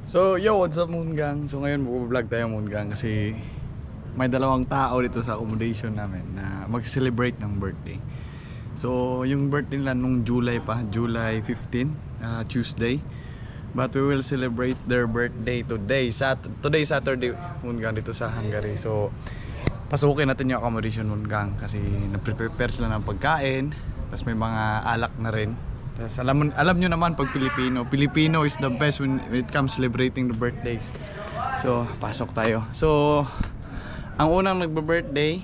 So yo, what's up Moon Gang? So ngayon mag-vlog tayo Moon Gang kasi may dalawang tao dito sa accommodation namin na mag-celebrate ng birthday. So yung birthday nila nung July 15, Tuesday. But we will celebrate their birthday today, Saturday Moon Gang, dito sa Hungary. So pasukin natin yung accommodation Moon Gang kasi na-prepare sila ng pagkain. Tapos may mga alak na rin. Tapos alam nyo naman pag Filipino is the best when it comes celebrating the birthdays. So pasok tayo. So ang unang nagbe-birthday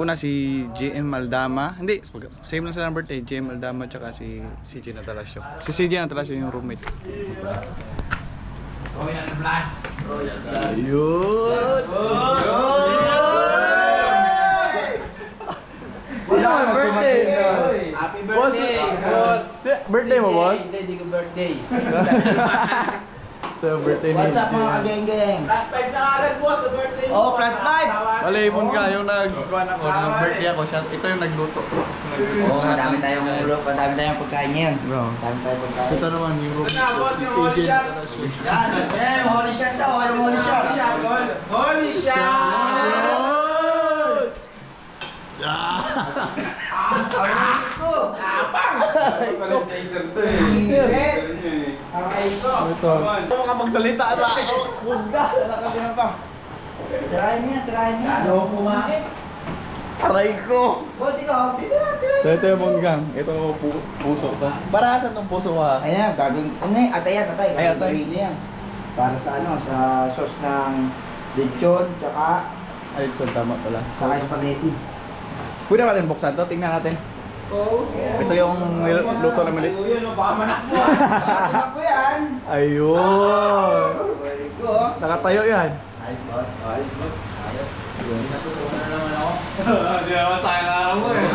una si JM Aldama. Hindi, same lang sila ng birthday. JM Aldama tsaka si CJ Natalasio. Si CJ Natalasio yung roommate. Royal Blood. Ayun! Sino ang birthday? Happy birthday, boss! Birthday mo, boss? Hindi ko birthday. Ito yung birthday ni What's up mga JM. kageng-geng? Plus 5 na agad, boss, sa birthday mo. Oh, plus 5! Malimon ka, yung nag-birthday ako siya. Ito yung nagluto. Oo, madami tayong ulo, madami tayong pagkain ngayon. Bro. Madami tayong pagkain. Ito naman yung roommate Ano, ko, boss, si yung CJ holy shot? Natalasio. Yan, yung holy shot daw, yung holy shot. Holy shot! Apang! Aray ko! Ito. Ano ka magsalita sa ako? Bunda, nakakalihan pa. Tirahin niya, tirahin niya. Ano kumain? Aray ko! Boss, ikaw, dito na, tirahin. So ito yung monggang. Ito puso to. Para saan tong puso ha? Ayan, gagawin, atay yan, atay. Ay, atay. Gagawin niya yan. Para sa ano, sa sauce ng lechon, tsaka Ay, so tama pala. spaghetti. Pwede natin buksan to, tingnan natin. Oo. Ito yung luto na mali. Yun, baka manak mo. Ako yan. Ayun! Very good. Nakatayo yan. Ayos, boss. Ayos, boss. Ayos. Natutunan na naman ako. Hindi naman sayang araw ko eh.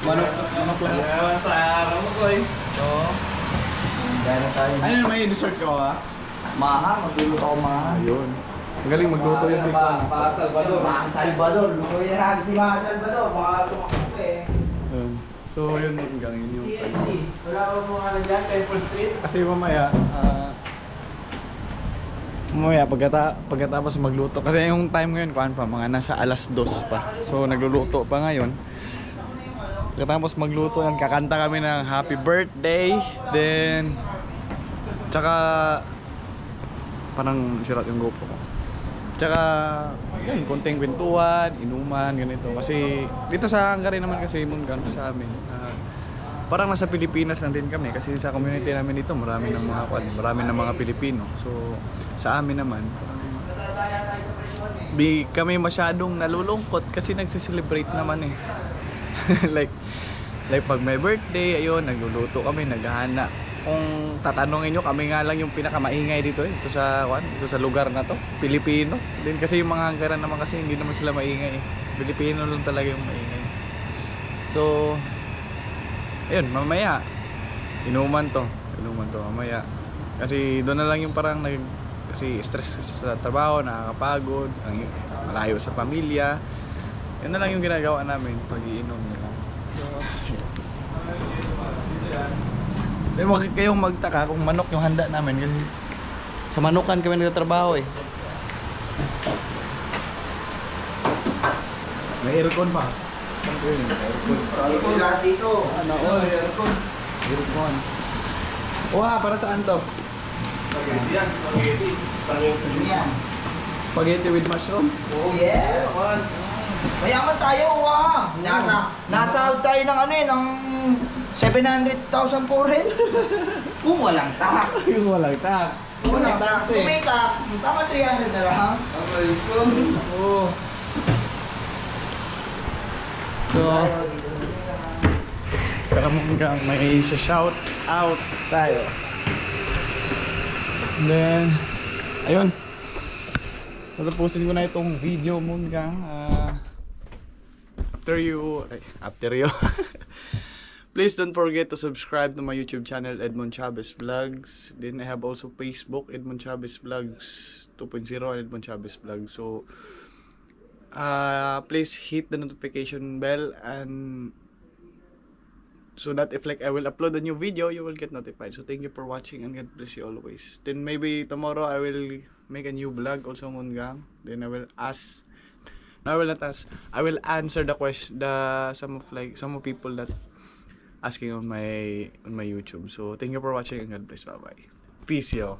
Manok lang. Hindi naman sayang araw ko eh. Oo. Gano'n tayo. Ano na may dessert ko ha? Maha, magluluto ako maha. Ayun. Ang galing magluto yan si Kwan. Para Salvador. Maha Salvador. Luto yan natin si Maha Salvador. Baka tumakbo eh. Ayun. So yun monggang yun yung TSC. Wala ko mga ano dyan, Temple Street. kasi mamaya pagkatapos magluto kasi yung time ngayon kuan pa mga nasa alas 2 pa. So nagluluto pa ngayon. Pagkatapos magluto yan, kakanta kami ng happy birthday. Then tsaka parang sirat yung GoPro ko. Tsaka yun, konting kwentuhan, inuman, ganito. Kasi dito sa Hungary naman kasi monggang sa amin. Parang nasa Pilipinas lang din kami kasi sa community namin dito marami ng mga Pilipino. So sa amin naman di kami masyadong nalulungkot kasi nagsiselebrate naman eh. like pag may birthday, ayun, nagluluto kami, naghahanda. Kung tatanungin nyo, kami nga lang yung pinakamaingay dito eh. Ito sa lugar na to, Pilipino. Din kasi yung mga Hungarian naman kasi hindi naman sila maingay eh. Pilipino lang talaga yung maingay. So ayun, mamaya inuman to mamaya kasi doon na lang yung parang kasi stress sa trabaho, nakakapagod, malayo sa pamilya. Yun na lang yung ginagawa namin pag-iinom nila. So huwag kayong magtaka kung manok yung handa namin kasi sa manukan kami nagtatrabaho eh. May aircon pa. Aircon lahat dito. Ano, aircon. Aircon. Wah, para saan to? Spaghetti yan, spaghetti. Spaghetti din yan. Spaghetti with mushroom? Oh yes. Mayaman tayo, ah. Nasa tayo ng ano eh, ng 700,000 po rin. Kung walang tax. Yung walang tax. Kung walang tax. Kung may tax, tama 300 na lang. Oo. So, tara monggang may shout out tayo. And then, ayun. Tatapusin ko na itong video monggang. After you. Please don't forget to subscribe to my YouTube channel, Edmond Chavez Vlogs. Then I have also Facebook, Edmond Chavez Vlogs 2.0 and Edmond Chavez Vlogs. So, please hit the notification bell and so that if like I will upload a new video, you will get notified. So thank you for watching and God bless you always. Then maybe tomorrow I will make a new vlog also Moongang. Then I will ask. No, I will not ask. I will answer the question, some of people that asking on my YouTube. So thank you for watching and God bless. Bye bye. Peace yo.